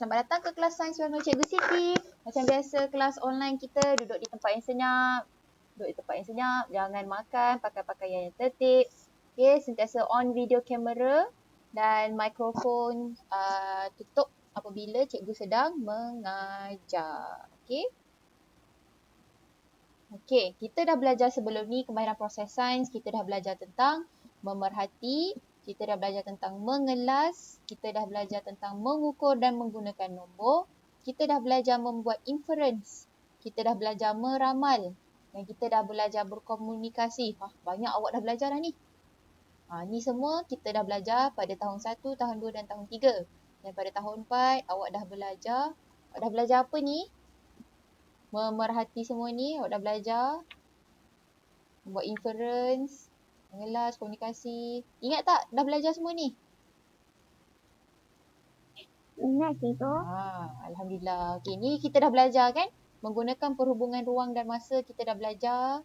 Selamat datang ke kelas sains bersama Cikgu Siti. Macam biasa kelas online kita duduk di tempat yang senyap. Jangan makan, pakai pakaian yang tertib. Okay, sentiasa on video kamera dan mikrofon tutup apabila cikgu sedang mengajar. Okay, kita dah belajar sebelum ni kemahiran proses sains. Kita dah belajar tentang memerhati. Kita dah belajar tentang mengelas, kita dah belajar tentang mengukur dan menggunakan nombor, kita dah belajar membuat inference, kita dah belajar meramal, dan kita dah belajar berkomunikasi. Banyak awak dah belajar dah ni. Ni semua kita dah belajar pada tahun 1, tahun 2 dan tahun 3. Dan pada tahun 4 awak dah belajar. Awak dah belajar apa ni? Memerhati semua ni, awak dah belajar membuat inference, mengelas, komunikasi. Ingat tak dah belajar semua ni? Ingat cikgu. Alhamdulillah. Okey, ni kita dah belajar kan? Menggunakan perhubungan ruang dan masa kita dah belajar.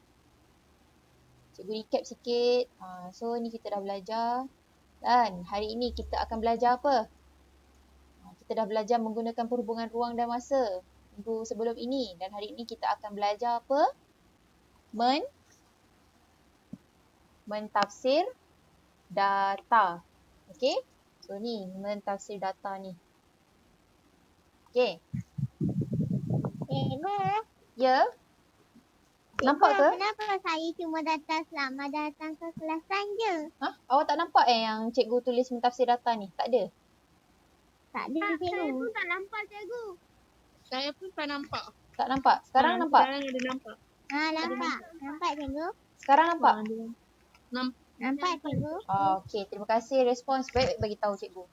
Cikgu recap sikit. So ni kita dah belajar. Dan hari ini kita akan belajar apa? Kita dah belajar menggunakan perhubungan ruang dan masa minggu sebelum ini. Dan hari ini kita akan belajar apa? Mentafsir data. Okey? So ni mentafsir data ni. Okey. Cikgu. Ya? Nampak ke? Kenapa saya cuma datang ke kelas sains je? Awak tak nampak yang cikgu tulis mentafsir data ni? Tak ada? Tak ada cikgu. Saya pun tak nampak cikgu. Saya pun tak nampak. Tak nampak? Sekarang nampak? Sekarang ada nampak. Nampak. Nampak cikgu. Sekarang nampak? Nampak cikgu. Okey, terima kasih respons. Baik bagi tahu cikgu.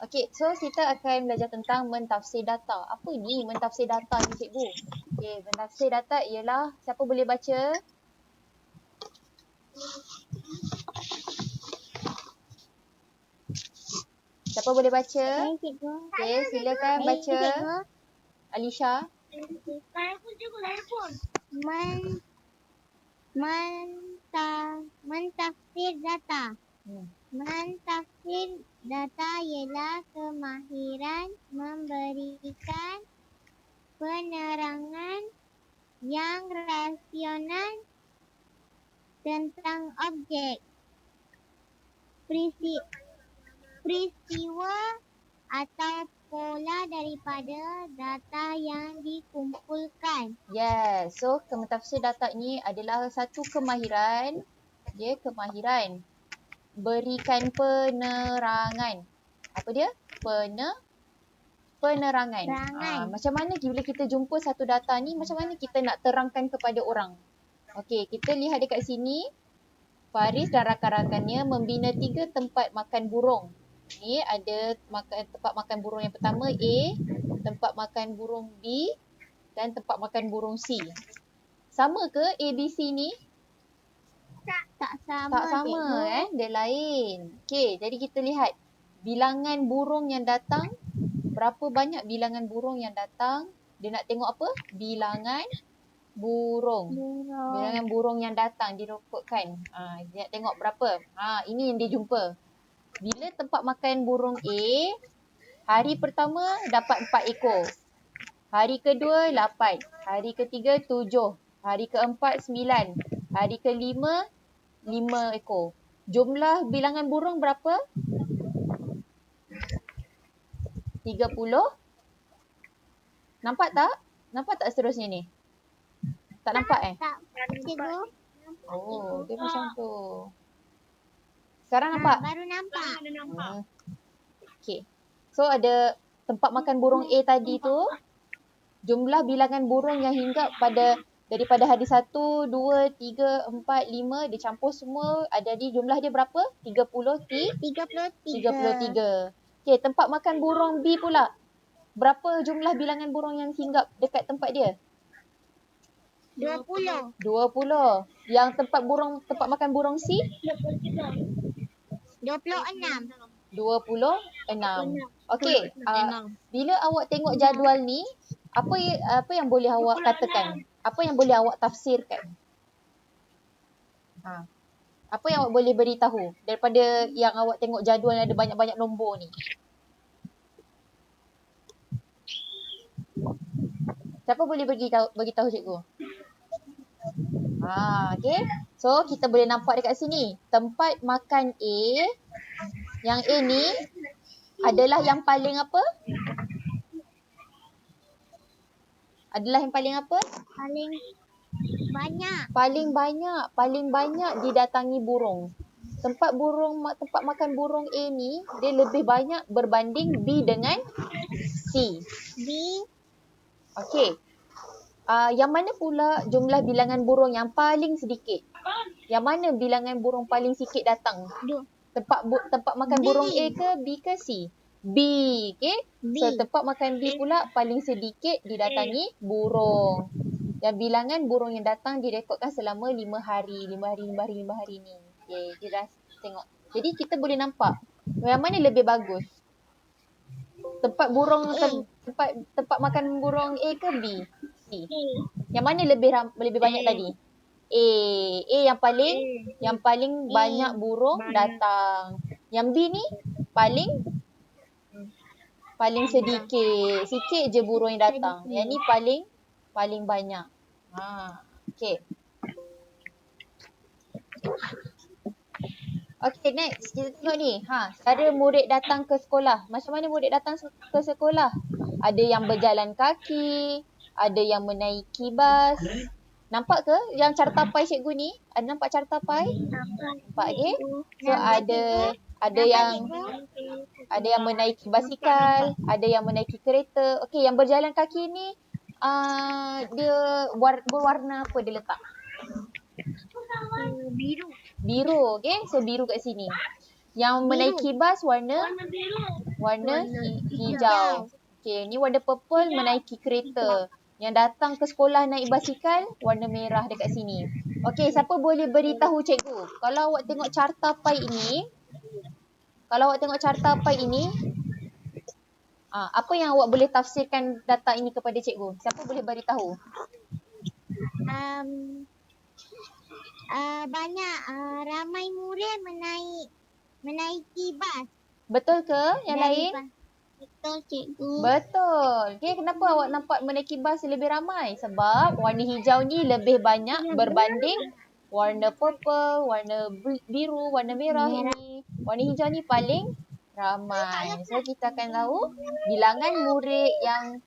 Okey, so kita akan belajar tentang mentafsir data. Apa ni mentafsir data ni cikgu? Okey, mentafsir data ialah, siapa boleh baca? Siapa boleh baca? Saya cikgu. Okey, silakan baca. Cikgu. Alisha. Saya pun cikgu, saya pun. Mentafsir data. Hmm. Mentafsir data ialah kemahiran memberikan penerangan yang rasional tentang objek, peristiwa atau pola daripada data yang dikumpulkan. Yes, so mentafsir data ni adalah satu kemahiran. Kemahiran berikan penerangan. Apa dia? Penerangan. Macam mana bila kita jumpa satu data ni, macam mana kita nak terangkan kepada orang? Okey, kita lihat dekat sini. Faris dan rakan-rakannya membina 3 tempat makan burung. Ni ada tempat makan burung yang pertama A, tempat makan burung B dan tempat makan burung C. Sama ke A, B, C ni? Tak sama. Tak sama dia lain. Okey, jadi kita lihat bilangan burung yang datang. Berapa banyak bilangan burung yang datang? Dia nak tengok apa? Bilangan burung. Bilangan burung yang datang dirokotkan. Dia nak tengok berapa? Ini yang dia jumpa. Bila tempat makan burung A, hari pertama dapat 4 ekor. Hari kedua 8. Hari ketiga 7. Hari keempat 9. Hari kelima 5 ekor. Jumlah bilangan burung berapa? 30. Nampak tak? Nampak tak seterusnya ni? Tak nampak Tak, cikgu. Dia macam tu. Sekarang nampak? Baru nampak. Ada nampak. Okay. So ada tempat makan burung A tadi tu. Jumlah bilangan burung yang hinggap daripada hari 1, 2, 3, 4, 5 dia campur semua jadi jumlah dia berapa? 33. Okay, tempat makan burung B pula. Berapa jumlah bilangan burung yang hinggap dekat tempat dia? 20. 20. Yang tempat makan burung C? 26. 26. Okey, bila awak tengok jadual ni, apa yang boleh awak katakan? Apa yang boleh awak tafsirkan? Apa yang awak boleh beritahu daripada yang awak tengok jadual yang ada banyak-banyak nombor ni? Siapa boleh bagi tahu cikgu? Okay. So, kita boleh nampak dekat sini. Tempat makan A. Yang A ni adalah yang paling apa? Adalah yang paling apa? Paling banyak. Paling banyak didatangi burung. Tempat makan burung A ni dia lebih banyak berbanding B dengan C. B. Okey. Yang mana pula jumlah bilangan burung yang paling sedikit? Yang mana bilangan burung paling sikit datang? Tempat makan B. burung A ke B ke C? B. Okey. B. So tempat makan B pula paling sedikit didatangi burung. Dan bilangan burung yang datang direkodkan selama 5 hari ni. Okey, kita dah tengok. Jadi kita boleh nampak yang mana lebih bagus? Tempat tempat makan burung A ke B? C. Yang mana lebih banyak tadi? A. A yang paling banyak burung datang. Yang B ni paling sedikit. Sikit je burung yang datang. Yang ni paling banyak. Okay. Okay, next. Kita tengok ni. Cara murid datang ke sekolah. Macam mana murid datang ke sekolah? Ada yang berjalan kaki. Ada yang menaiki bas. Nampak ke yang cartapai cikgu ni? Ada nampak cartapai? Nampak, okay? So, ada yang menaiki basikal. Ada yang menaiki kereta. Okay, yang berjalan kaki ni dia berwarna apa dia letak? Biru, okay? So biru kat sini. Yang menaiki bas warna hijau. Okay, ni warna purple menaiki kereta. Yang datang ke sekolah naik basikal warna merah dekat sini. Okay, siapa boleh beritahu cikgu? Kalau awak tengok cartapai ini, apa yang awak boleh tafsirkan data ini kepada cikgu? Siapa boleh beritahu? Banyak ramai murid menaiki bas. Betul ke yang lain? Betul, cikgu. Betul. Okay, kenapa awak nampak menaiki bas lebih ramai? Sebab warna hijau ni lebih banyak berbanding warna purple, warna biru, warna merah ini. Warna hijau ni paling ramai. So kita akan tahu bilangan murid yang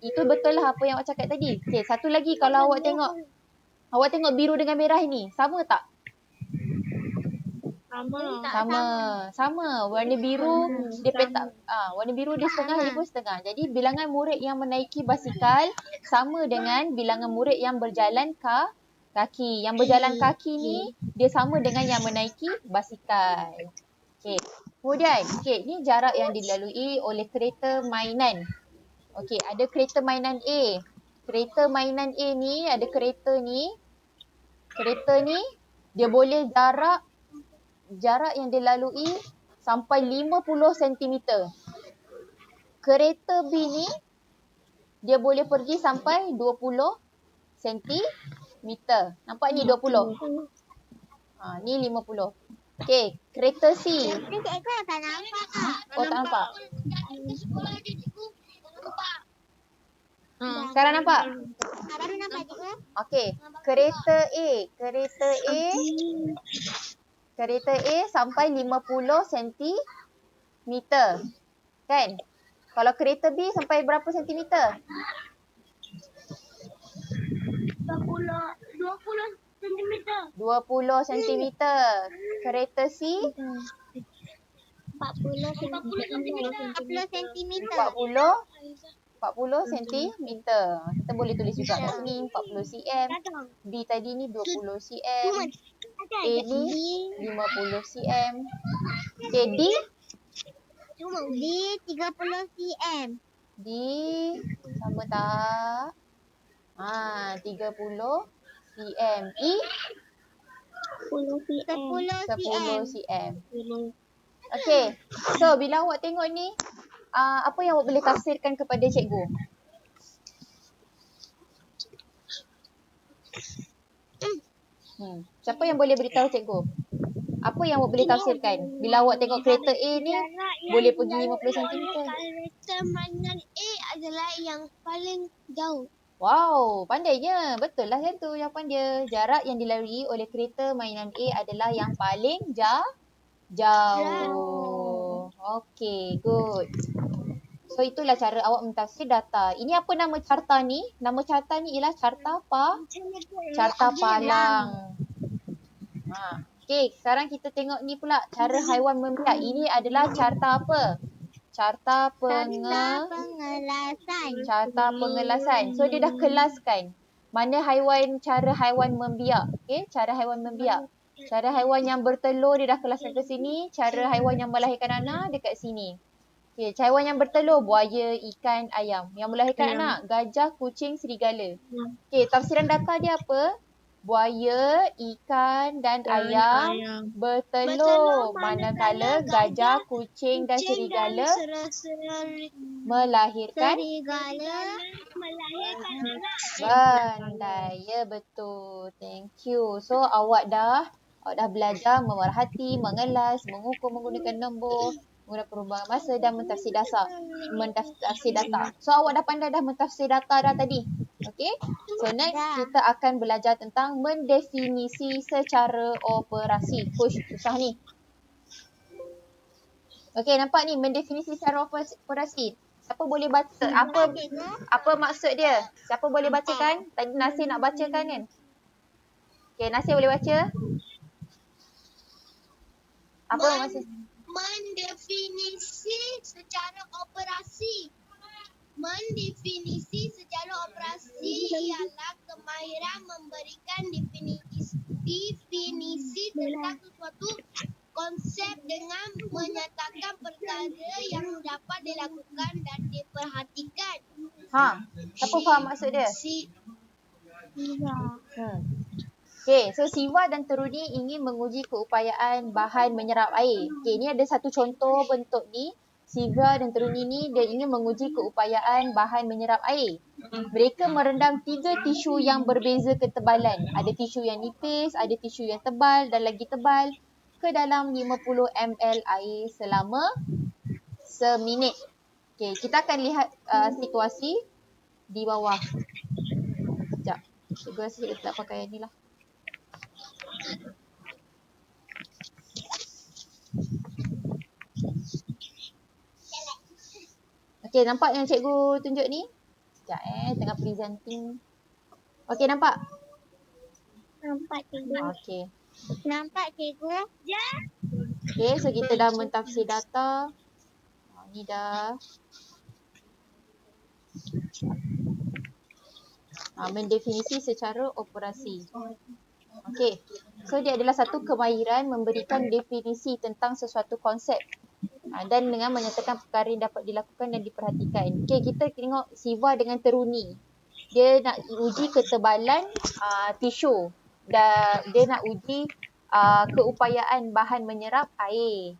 itu betul lah apa yang awak cakap tadi. Okay, satu lagi kalau awak tengok biru dengan merah ni, sama tak? Sama. Warna biru dia petak warna biru dia setengah, dia pun setengah. Jadi bilangan murid yang menaiki basikal sama dengan bilangan murid yang berjalan kaki. Yang berjalan kaki ni dia sama dengan yang menaiki basikal. Okey. Kemudian, ni jarak yang dilalui oleh kereta mainan. Okey, ada kereta mainan A. Kereta mainan A ni ada kereta ni. Kereta ni dia boleh jarak yang dilalui sampai 50 cm. Kereta B ni dia boleh pergi sampai 20 cm. Nampak ni 20. Ni 50. Okey, kereta C. Cikgu tak nampak. Oh, tak nampak. Sekarang nampak? Baru nampak, cikgu. Okey, kereta A. Kereta A sampai 50 cm. Kan? Kalau kereta B sampai berapa sentimeter? 20 cm. Kereta C 40 cm. 40 cm. Kita boleh tulis juga kat sini 40 cm. B tadi ni 20 cm. A ni 50 cm. Okay, D? D 30 cm. D sama tak? 30 cm. E? 10 cm. Okay. So, bila awak tengok ni, apa yang awak boleh tafsirkan kepada cikgu? Siapa yang boleh beritahu cikgu? Apa yang awak boleh tafsirkan? Bila awak tengok kereta A ni, boleh pergi 50 cm. Kereta mainan A adalah yang paling jauh. Wow, pandainya. Betul lah yang tu jawapan dia. Jarak yang dilalui oleh kereta mainan A adalah yang paling jauh. Okay, good. So itulah cara awak mentafsir data. Ini apa nama carta ni? Nama carta ni ialah carta carta palang. Okay, sekarang kita tengok ni pula cara haiwan membiak. Ini adalah carta apa? Carta Pengelasan. carta pengelasan. So dia dah kelaskan mana cara haiwan membiak. Okay, cara haiwan membiak. Cara haiwan yang bertelur dia dah kelaskan ke sini. Cara haiwan yang melahirkan anak dekat sini. Okay, haiwan yang bertelur buaya, ikan, ayam. Yang melahirkan anak gajah, kucing, serigala. Okay, tafsiran data dia apa? Buaya, ikan dan ayam bertelur. Manakala gajah, kucing dan serigala melahirkan pandai. Ya, betul. Thank you. So awak dah belajar memerhati, mengelas, mengukur menggunakan nombor, menggunakan perumbangan masa dan mentafsir data. So awak dah pandai dah mentafsir data dah tadi. Okay. So next kita akan belajar tentang mendefinisi secara operasi. Push, susah ni. Okay, nampak ni mendefinisi secara operasi. Siapa boleh baca? Apa maksud dia? Siapa boleh bacakan? Tadi Nasir nak bacakan kan? Okay, Nasir boleh baca? Apa maksud? Mendefinisi secara operasi. Mendefinisi secara operasi ialah kemahiran memberikan definisi tentang sesuatu konsep dengan menyatakan perkara yang dapat dilakukan dan diperhatikan. Siapa faham maksud dia? Okay, so Siva dan Teruni ingin menguji keupayaan bahan menyerap air. Okay, ni ada satu contoh bentuk ni. Siva dan Teruni ni dia ingin menguji keupayaan bahan menyerap air. Mereka merendam 3 tisu yang berbeza ketebalan. Ada tisu yang nipis, ada tisu yang tebal dan lagi tebal ke dalam 50 ml air selama seminit. Okay, kita akan lihat situasi di bawah. Sekejap. Cikgu rasa kita tak pakai yang ni lah. Okay, nampak yang cikgu tunjuk ni? Sekejap tengah presenting. Okay, nampak? Nampak cikgu. Okay. Nampak cikgu. Okay, so kita dah mentafsir data. Ni dah. Mendefinisi secara operasi. Okay, so dia adalah satu kemahiran memberikan definisi tentang sesuatu konsep. Dan dengan menyatakan perkara yang dapat dilakukan dan diperhatikan. Okay, kita tengok Siva dengan Teruni. Dia nak uji ketebalan tisu. Dan dia nak uji keupayaan bahan menyerap air.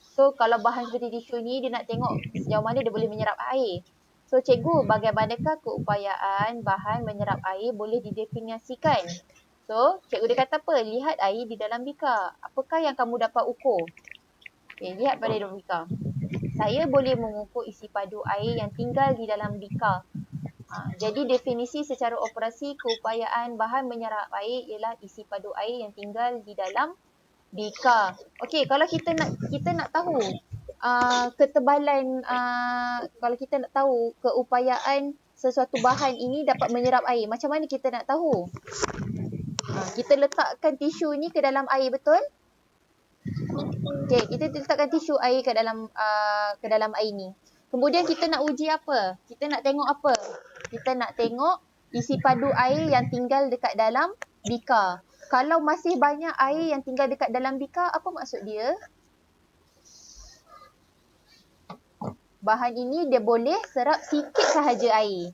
So kalau bahan seperti tisu ni dia nak tengok sejauh mana dia boleh menyerap air. So cikgu, bagaimanakah keupayaan bahan menyerap air boleh didefinisikan? So cikgu dia kata apa? Lihat air di dalam bikar. Apakah yang kamu dapat ukur? Okay, lihat pada dalam bikar. Saya boleh mengukur isi padu air yang tinggal di dalam bikar. Jadi definisi secara operasi keupayaan bahan menyerap air ialah isi padu air yang tinggal di dalam bikar. Okey, kalau kita nak tahu ketebalan, kalau kita nak tahu keupayaan sesuatu bahan ini dapat menyerap air, macam mana kita nak tahu? Kita letakkan tisu ni ke dalam air, betul? Okey, kita letakkan tisu air ke dalam air ni. Kemudian kita nak uji apa? Kita nak tengok apa? Kita nak tengok isi padu air yang tinggal dekat dalam bikar. Kalau masih banyak air yang tinggal dekat dalam bikar, apa maksud dia? Bahan ini dia boleh serap sikit sahaja air.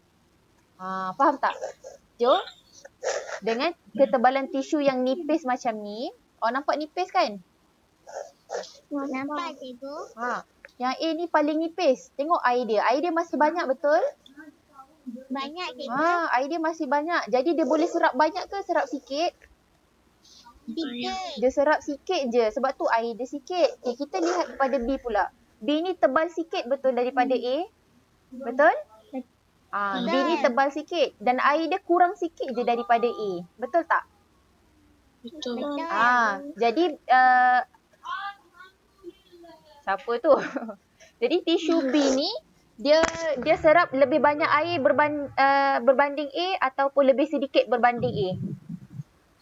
Faham tak? Jo, dengan ketebalan tisu yang nipis macam ni, nampak nipis kan? Nampak cikgu. Yang A ni paling nipis. Tengok air dia. Air dia masih banyak, betul? Banyak cikgu. Air dia masih banyak. Jadi dia boleh serap banyak ke serap sikit? Sikit. Dia serap sikit je. Sebab tu air dia sikit. Okay, kita lihat kepada B pula. B ni tebal sikit, betul, daripada A? Betul? B ni tebal sikit dan air dia kurang sikit je daripada A. Betul tak? Betul. Jadi siapa tu? Jadi tisu B ni dia serap lebih banyak air berbanding A ataupun lebih sedikit berbanding A?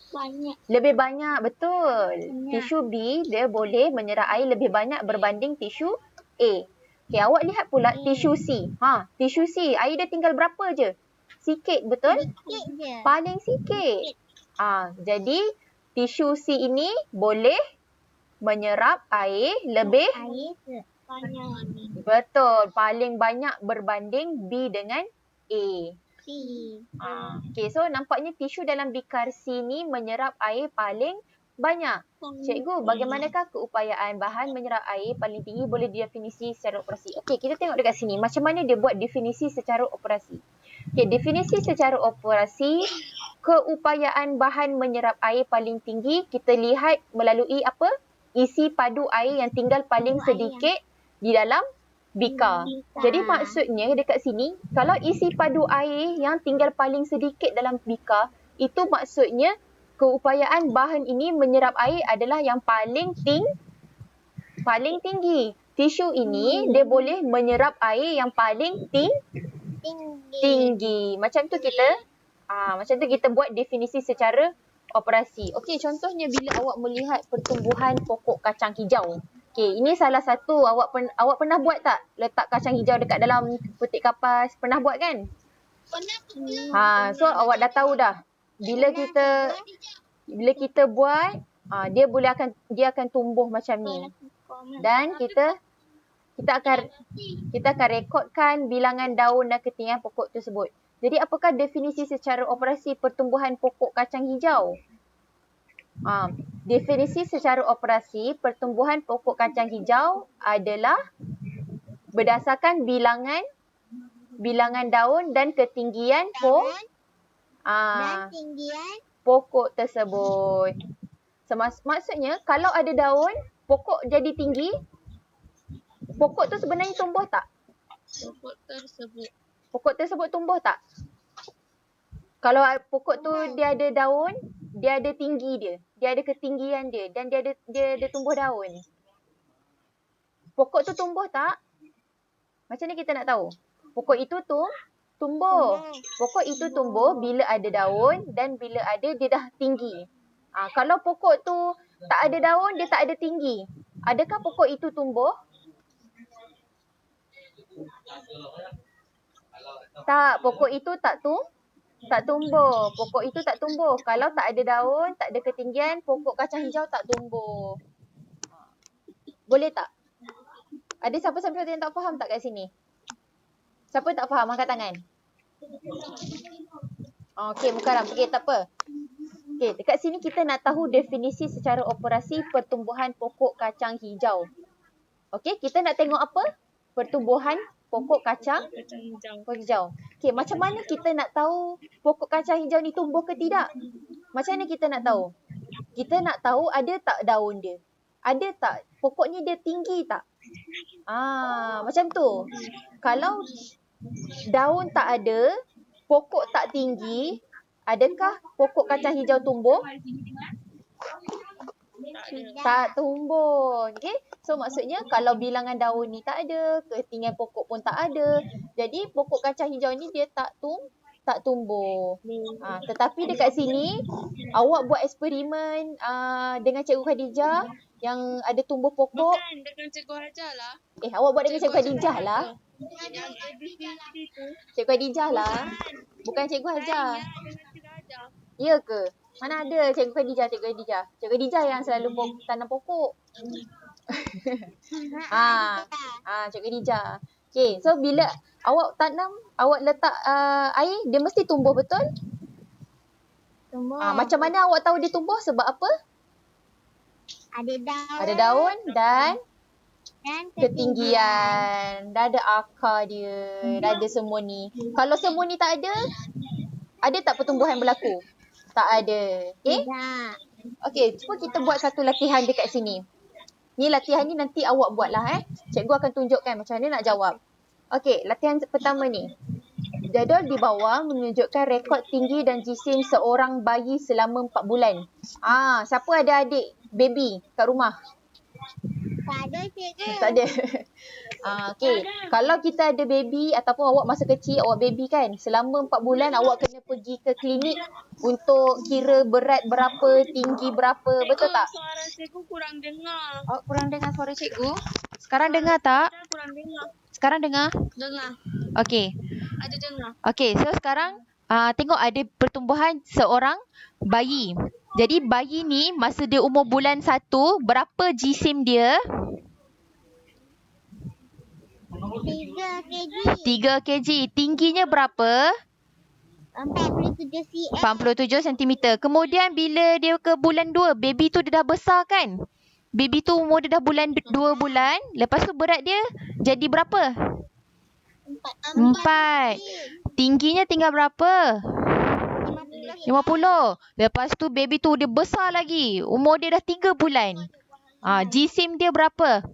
Banyak. Lebih banyak, betul. Banyak. Tisu B dia boleh menyerap air lebih banyak berbanding tisu A. Okey, awak lihat pula tisu C. Tisu C, air dia tinggal berapa je? Sikit, betul? Sikit je. Paling sikit. Jadi tisu C ini boleh menyerap air lebih Air banyak. betul, paling banyak berbanding B dengan A. Okey, so nampaknya tisu dalam bikar C ni menyerap air paling banyak. Cikgu, bagaimanakah keupayaan bahan menyerap air paling tinggi boleh didefinisi secara operasi? Okey, kita tengok dekat sini. Macam mana dia buat definisi secara operasi? Okey, definisi secara operasi, keupayaan bahan menyerap air paling tinggi kita lihat melalui apa? Isi padu air yang tinggal paling sedikit di dalam bikar. Jadi maksudnya dekat sini, kalau isi padu air yang tinggal paling sedikit dalam bikar, itu maksudnya keupayaan bahan ini menyerap air adalah yang paling tinggi. Tisu ini dia boleh menyerap air yang paling tinggi. Macam tu kita buat definisi secara operasi. Okey, contohnya bila awak melihat pertumbuhan pokok kacang hijau. Okey, ini salah satu awak pernah buat tak? Letak kacang hijau dekat dalam petik kapas. Pernah buat kan? Pernah. So awak dah tahu dah. Bila kita buat, dia akan tumbuh macam ni. Dan kita akan rekodkan bilangan daun dan ketinggian pokok tersebut. Jadi apakah definisi secara operasi pertumbuhan pokok kacang hijau? Definisi secara operasi pertumbuhan pokok kacang hijau adalah berdasarkan bilangan daun dan ketinggian pokok tersebut. Maksudnya kalau ada daun, pokok jadi tinggi, pokok tu sebenarnya tumbuh tak? Pokok tersebut tumbuh tak? Kalau pokok tu dia ada daun, dia ada tinggi dia ada ketinggian dia dan dia ada tumbuh daun. Pokok tu tumbuh tak? Macam ni kita nak tahu. Pokok itu tumbuh. Pokok itu tumbuh bila ada daun dan bila dia dah tinggi. Kalau pokok tu tak ada daun, dia tak ada tinggi. Adakah pokok itu tumbuh? Tak, pokok itu tak tumbuh. Pokok itu tak tumbuh. Kalau tak ada daun, tak ada ketinggian, pokok kacang hijau tak tumbuh. Boleh tak? Ada siapa-siapa yang tak faham tak kat sini? Siapa tak faham? Angkat tangan. Okey, Mukarram. Okey, tak apa. Okey, dekat sini kita nak tahu definisi secara operasi pertumbuhan pokok kacang hijau. Okey, kita nak tengok apa? Pertumbuhan pokok kacang hijau. Okey, macam mana kita nak tahu pokok kacang hijau ni tumbuh ke tidak? Macam mana kita nak tahu? Kita nak tahu ada tak daun dia? Ada tak? Pokoknya dia tinggi tak? Macam tu. Kalau daun tak ada, pokok tak tinggi, adakah pokok kacang hijau tumbuh? Tak tumbuh. Okay? So maksudnya kalau bilangan daun ni tak ada, ketinggian pokok pun tak ada. Jadi pokok kacang hijau ni dia tak tumbuh. Tetapi dekat sini awak buat eksperimen dengan Cikgu Khadijah yang ada tumbuh pokok. Bukan dengan Cikgu Hajar lah. Awak buat dengan Cikgu Khadijah lah. Cikgu Khadijah lah. Bukan Cikgu Hajar. Ya ke? Mana ada Cikgu Khadijah. Cikgu Khadijah yang selalu tanam pokok. Cikgu Khadijah. Okay, so bila awak tanam, awak letak air, dia mesti tumbuh, betul? Tumbuh. Macam mana awak tahu dia tumbuh? Sebab apa? Ada daun dan ketinggian. Dah ada akar dia. Dah ada semua ni. Kalau semua ni tak ada tak pertumbuhan berlaku? Tak ada. Okay? Okay, cuba kita buat satu latihan dekat sini. Ni latihan ni nanti awak buat lah. Cikgu akan tunjukkan macam mana nak jawab. Okay, latihan pertama ni. Jadual di bawah menunjukkan rekod tinggi dan jisim seorang bayi selama 4 bulan. Siapa ada adik baby kat rumah? Tak ada cikgu. Tak ada. Okey. Kalau kita ada baby ataupun awak masa kecil, awak baby kan, selama 4 bulan awak kena pergi ke klinik untuk kira berat berapa, tinggi berapa. Betul tak? Suara cikgu kurang dengar. Awak kurang dengar suara cikgu? Sekarang dengar tak? Saya kurang dengar. Sekarang dengar? Dengar. Okey. Ada dengar. Okey, so sekarang tengok ada pertumbuhan seorang bayi. Jadi bayi ni masa dia umur bulan 1, berapa jisim dia? 3 kg. 3 kg. Tingginya berapa? 47 cm. 47 cm. Kemudian bila dia ke bulan 2, baby tu dia dah besar kan? Baby tu umur dia dah 2 bulan. Lepas tu berat dia jadi berapa? 4. Tingginya tinggal berapa? 50. Lepas tu baby tu dia besar lagi. Umur dia dah 3 bulan. Jisim dia berapa?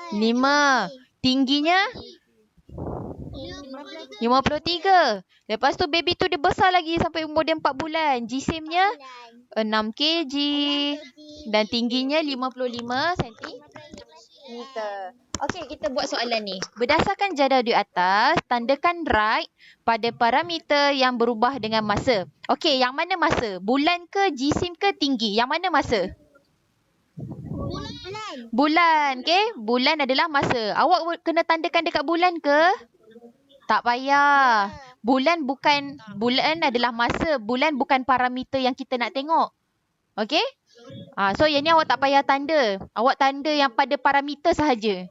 5. Tingginya 53. Lepas tu baby tu dia besar lagi sampai umur dia 4 bulan. Jisimnya 6 kg dan tingginya 55 cm. Okey, kita buat soalan ni. Berdasarkan jadual di atas, tandakan right pada parameter yang berubah dengan masa. Okey, yang mana masa? Bulan ke, jisim ke, tinggi? Yang mana masa? Bulan. Okey, bulan adalah masa. Awak kena tandakan dekat bulan ke? Tak payah. Bulan adalah masa. Bulan bukan parameter yang kita nak tengok. Okey? So yang ni awak tak payah tanda. Awak tanda yang pada parameter sahaja.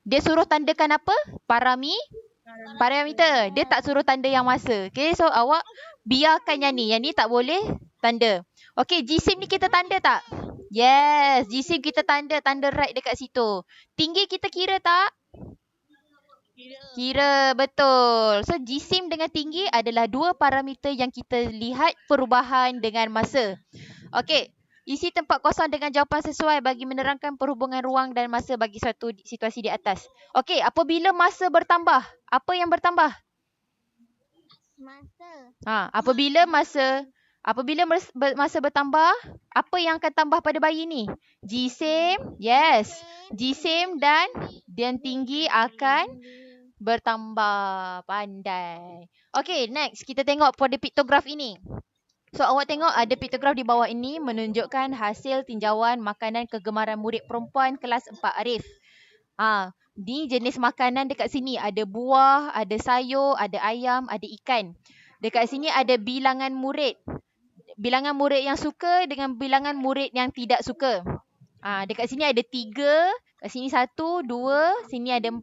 Dia suruh tandakan apa? Parameter. Dia tak suruh tanda yang masa. Okey, so awak biarkan yang ni. Yang ni tak boleh tanda. Okey, jisim ni kita tanda tak? Yes, jisim kita tanda right dekat situ. Tinggi kita kira tak? Kira, betul. So jisim dengan tinggi adalah dua parameter yang kita lihat perubahan dengan masa. Okey, isi tempat kosong dengan jawapan sesuai bagi menerangkan perhubungan ruang dan masa bagi suatu situasi di atas. Okey, apabila masa bertambah, apa yang bertambah? Masa. Apabila masa bertambah, apa yang akan tambah pada bayi ni? Jisim, yes. Jisim dan tinggi akan bertambah. Pandai. Okey, next kita tengok pada piktograf ini. So awak tengok ada piktograf di bawah ini menunjukkan hasil tinjauan makanan kegemaran murid perempuan kelas 4 Arif. Ni jenis makanan dekat sini. Ada buah, ada sayur, ada ayam, ada ikan. Dekat sini ada bilangan murid. Bilangan murid yang suka dengan bilangan murid yang tidak suka. Dekat sini ada 3, kat sini 1, 2, sini ada 4,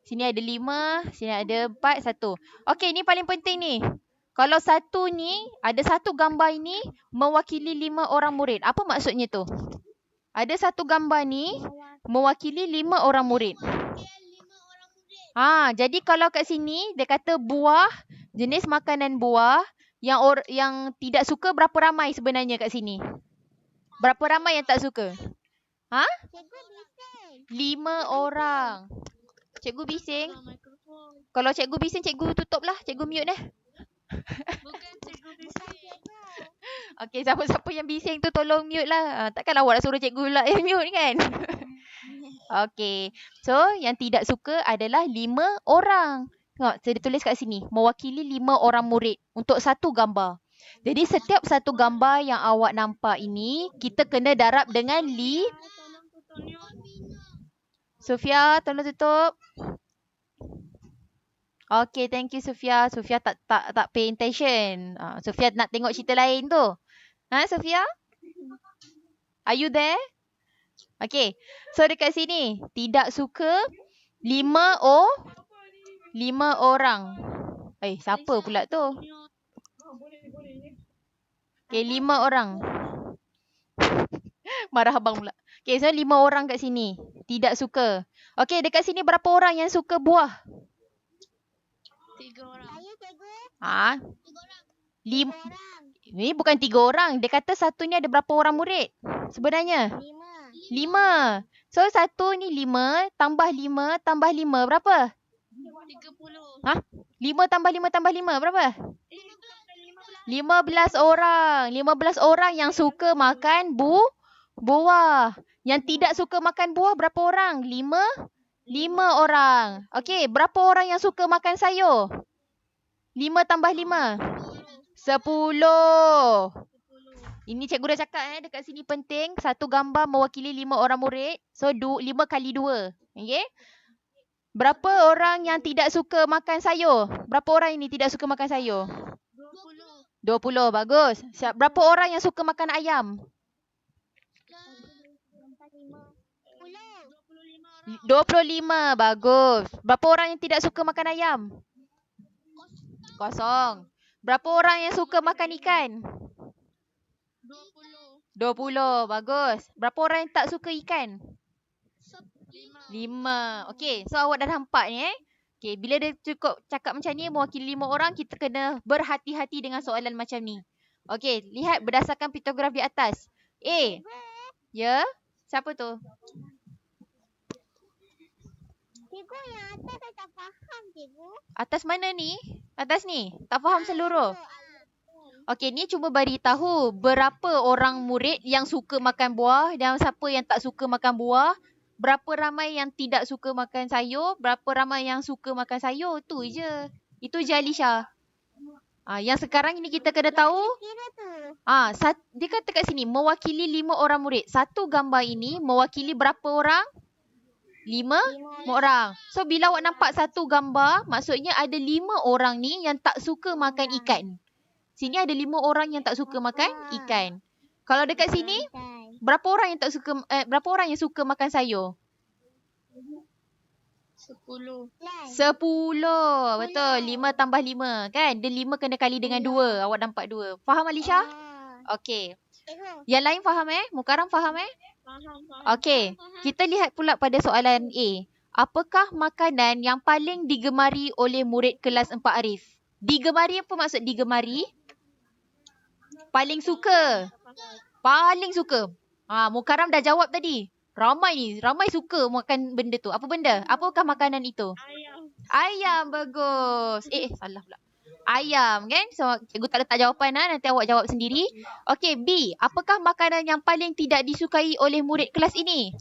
sini ada 5, sini ada 4, 1. Okey, ni paling penting ni. Kalau satu ni, ada satu gambar ini mewakili 5 orang murid. Apa maksudnya tu? Ada satu gambar ni mewakili 5 orang murid. Jadi kalau kat sini dia kata buah, jenis makanan buah yang tidak suka, berapa ramai sebenarnya kat sini? Berapa ramai yang tak suka? Cikgu bising. 5 orang. Cikgu bising. Kalau cikgu bising, cikgu tutup lah. Cikgu mute dah. Bukan cikgu bising. Okey, siapa-siapa yang bising tu tolong mute lah. Takkan awak nak suruh cikgu pula yang mute kan? Okey. So, yang tidak suka adalah 5 orang. Tengok, saya tulis kat sini. Mewakili 5 orang murid untuk satu gambar. Jadi, setiap satu gambar yang awak nampak ini, kita kena darab dengan Sofia, tolong tutup. Okay, thank you Sofia. Sofia tak pay attention. Sofia nak tengok cerita lain tu. Sofia? Are you there? Okay. So dekat sini, tidak suka 5 orang. Siapa pula tu? Okay, 5 orang. Marah abang pula. Okay, so 5 orang kat sini. Tidak suka. Okay, dekat sini berapa orang yang suka buah? 3 orang. Saya cikgu. 5. Ni bukan 3 orang. Dia kata satu ni ada berapa orang murid? Sebenarnya? 5. 5. So satu ni 5 tambah 5 tambah 5 berapa? 30. Ha? 5 tambah 5 tambah 5 berapa? Bukan 15 15. orang. 15 orang yang suka makan buah. Yang tidak suka makan buah berapa orang? 5 orang. Okey, berapa orang yang suka makan sayur? 5 tambah 5. 10. 10. Ini cikgu dah cakap dekat sini penting. Satu gambar mewakili 5 orang murid. So 5 kali 2. Okey? Berapa orang yang tidak suka makan sayur? Berapa orang ini tidak suka makan sayur? 20. 20. Bagus. Berapa orang yang suka makan ayam? 25 orang. 25. Bagus. Berapa orang yang tidak suka makan ayam? Kosong. Berapa orang yang suka makan ikan? 20. 20. Bagus. Berapa orang yang tak suka ikan? 5. 5. Okey, so awak dah nampak ni Okey, bila dia cukup cakap macam ni mewakili 5 orang, kita kena berhati-hati dengan soalan macam ni. Okey, lihat berdasarkan piktograf di atas. A. Ya? Siapa tu? Cikgu yang atas saya tak faham, cikgu. Atas mana ni? Atas ni? Tak faham seluruh? Okey, ni cuma bagi tahu berapa orang murid yang suka makan buah dan siapa yang tak suka makan buah. Berapa ramai yang tidak suka makan sayur, berapa ramai yang suka makan sayur. Tu je. Itu je Alisha. Yang sekarang ini kita kena tahu. Kira tu. Dia kata kat sini mewakili 5 orang murid. Satu gambar ini mewakili berapa orang? 5 orang. So bila awak nampak satu gambar, maksudnya ada 5 orang ni yang tak suka makan ikan. Sini ada 5 orang yang tak suka makan ikan. Kalau dekat sini, berapa orang yang tak suka berapa orang yang suka makan sayur? 10. 10. Betul. 5 tambah 5 kan? Dia 5 kena kali dengan 2. Awak nampak 2. Faham Alisha? Okey. Cikgu. Yang lain faham Mukarram faham Faham. Okey. Kita lihat pula pada soalan A. Apakah makanan yang paling digemari oleh murid kelas 4 Arif? Digemari apa maksud digemari? Paling suka. Paling suka. Mukarram dah jawab tadi. Ramai suka makan benda tu. Apa benda? Apakah makanan itu? Ayam. Ayam. Bagus. Salah pula. Ayam kan? So cikgu tak letak jawapan nanti awak jawab sendiri. Okey, B. Apakah makanan yang paling tidak disukai oleh murid kelas ini?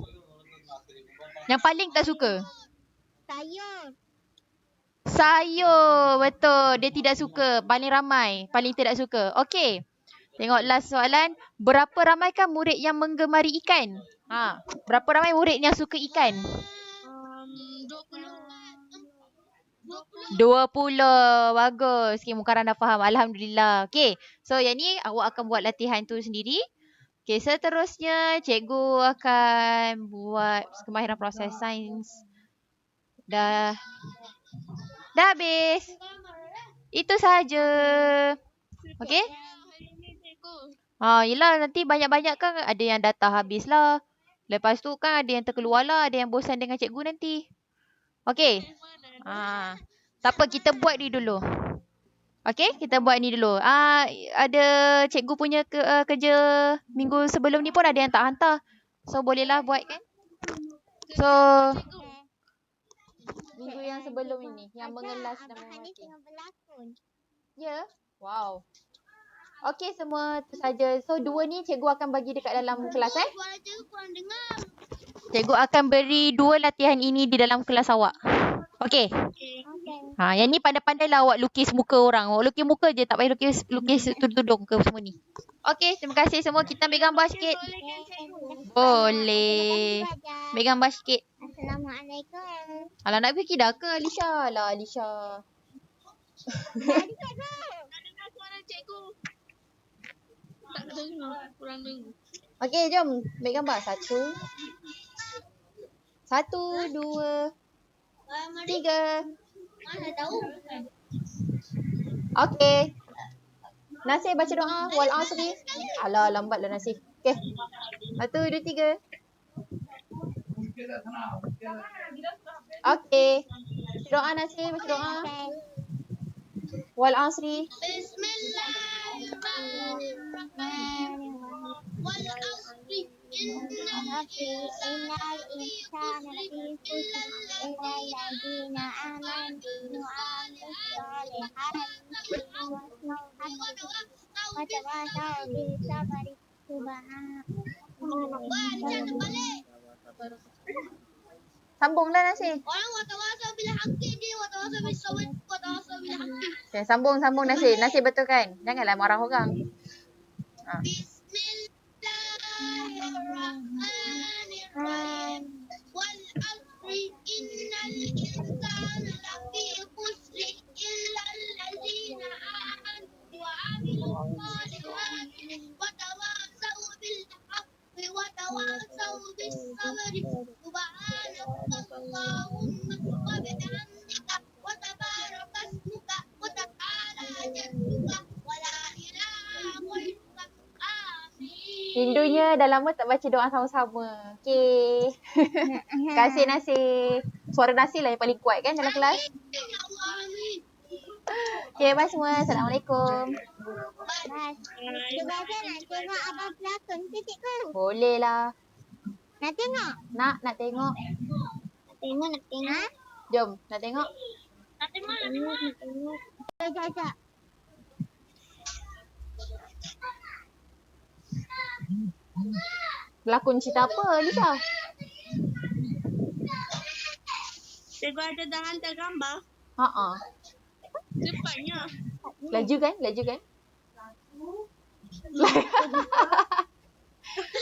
Yang paling tak suka? Sayur. Betul. Dia tidak suka. Paling ramai. Paling tidak suka. Okey. Tengok last soalan. Berapa ramaikah murid yang menggemari ikan? Berapa ramai murid yang suka ikan? 20. 20. Bagus. Okay, Mukarram dah faham. Alhamdulillah. Okay. So, yang ni awak akan buat latihan tu sendiri. Okay, seterusnya cikgu akan buat kemahiran proses sains. Dah habis. Itu saja. Okay. Yelah nanti banyak-banyak kan ada yang data habis lah. Lepas tu kan ada yang terkeluar lah. Ada yang bosan dengan cikgu nanti. Okay. Tak apa, kita buat ni dulu. Okay, kita buat ni dulu. Ada cikgu punya kerja minggu sebelum ni pun ada yang tak hantar. So, bolehlah buat kan. So, minggu yang sebelum ini. Yang mengelas dan mengerti. Ya? Wow. Okay, semua tu saja. So, 2 ni cikgu akan bagi dekat dalam kelas Suara cikgu kurang dengar. Cikgu akan beri 2 latihan ini di dalam kelas awak. Okay. Yang ni pandai-pandai lah awak lukis muka orang. Awak lukis muka je. Tak payah lukis tudung-tudung ke semua ni. Okay, terima kasih semua. Kita ambil gambar sikit. Boleh. Ambil gambar sikit. Assalamualaikum. Alah, nak pergi dah ke Alisha? Alah, Alisha. Tak dengar suara cikgu. Tak dengar. Kurang dengar. Okay, jom. Ambil gambar. 1, 2, 3. Mana tahu. Okay. Nasir baca doa. Wal asri. Alah, lambatlah Nasir. Okay. 1, 2, 3. Okay. Doa Nasir. Baca doa. Wal asri. Bismillahirrahmanirrahim. Wal asri Hafi innal insana lafi khusr illa alladhina amanu wa amilus solihati wa tawasaw bis sabri. Sambunglah Nasi. Orang watawasau bil haqqi dia watawasau bis sabr watawasau bil haqqi. Okay, sambung Nasi. Nasi betul kan? Janganlah marah orang. Ha. Bismillahirrahmanirrahim. Wal asri innal insana lafi khusr illa allazina amanu wa amilus solihati wa tawasau bil haqqi wa tawasau bis sabri. Subhanakallahumma wa bihamdika wa tabarakasmuka wa ta'ala jadduka wa la ilaha ghairuka. Amin. Rindunya dah lama tak baca doa sama-sama. Okay. Terima kasih Nasi. Suara Nasi lah yang paling kuat kan dalam kelas. Ya Allah, amin. Okay, bye semua. Assalamualaikum. Cuba saya nak tengok abang pelakon ke cikgu? Boleh lah. Nak tengok? Nak tengok. Nak tengok. Jom, nak tengok. Nanti mana? Sekejap. Pelakon cerita apa, Lisa? Cikgu ada dah hantar gambar. Ha. Cepatnya. Laju kan?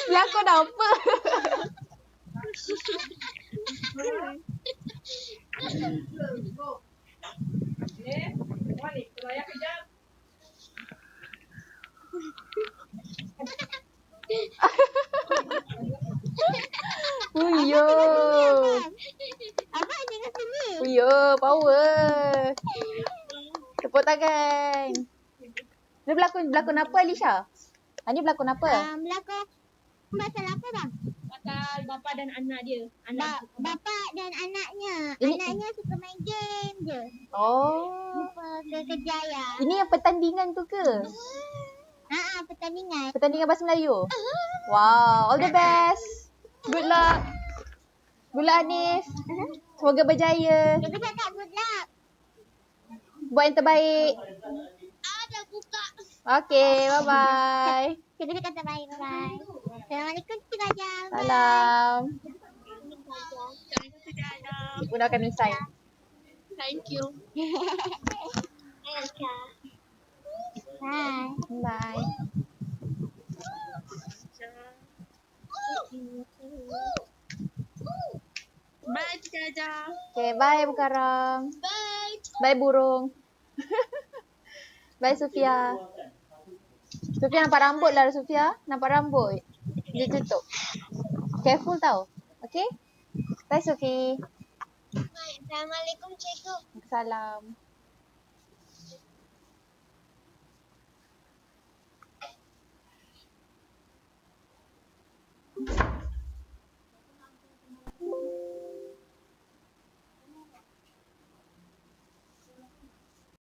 Pelakon apa? Uyo. Abang tengok sini. Uyo, power. Tepuk tangan. Dia berlakon apa, Alisha? Ni berlakon apa? Melakon pasal apa bang? Pasal bapa dan anak dia. Bapa dan anaknya. Ini- Anaknya suka main game je. Oh. Lupa kejayaan. Ini yang pertandingan tu ke? Pertandingan. Pertandingan bahasa Melayu? Wow, all the best. Good luck. Good luck, Hanif. Semoga berjaya. Cikgu cakap good luck. Buat yang terbaik. Ada buka. Okay, bye-bye. Cikgu cakap terbaik. Bye. Assalamualaikum Cikgu Ajam. Salam. Dadah. Cikgu dah akan misai. Thank you. Bye. Bye. Bye, Jaja. Okay, bye Bukarang. Bye. Bye burung. Bye Sofia. Sofia nampak rambut lah Sofia. Nampak rambut. Dia tutup. Careful tau. Okay? Bye Sofi. Assalamualaikum Cikgu. Salam.